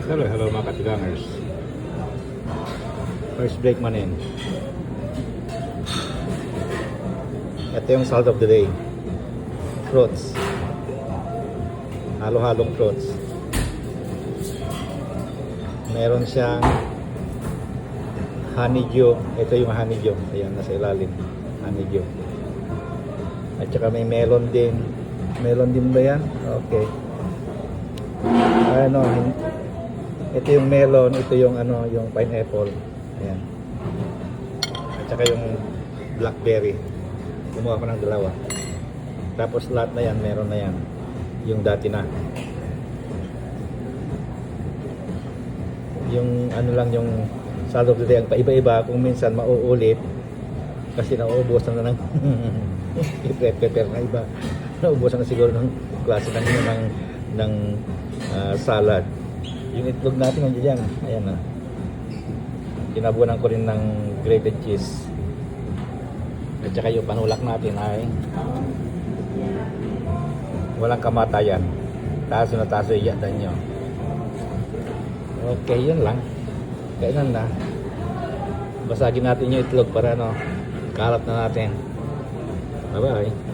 Hello mga katigangers. First break manin. Ito yung salt of the day. Fruits. Halo-halong fruits. Meron siyang honeydew. Ito yung honeydew. Ayan, nasa ilalim. Honeydew. At saka may melon din. Melon din ba yan? Okay. Ano, ito yung melon, ito yung ano, yung pineapple. Ayan. At saka yung blackberry. Kumuha ko ng dalawa. Tapos lahat na yan, meron na yan. Yung dati na. Yung ano lang yung salt of the day, ang paiba-iba kung minsan mauulit kasi nauubusan na ng i-prepare na iba. Nauubusan na siguro ng klase ng salad. Yung itlog natin nandiyan dyan. Ayan na. Kinabunan ko rin ng grated cheese. At saka yung panulak natin ay walang kamatayan. Taso na taso iyadan nyo. Okay, yun lang. Kailan na. Basagin natin yung itlog para no, kalat na natin. Bye bye.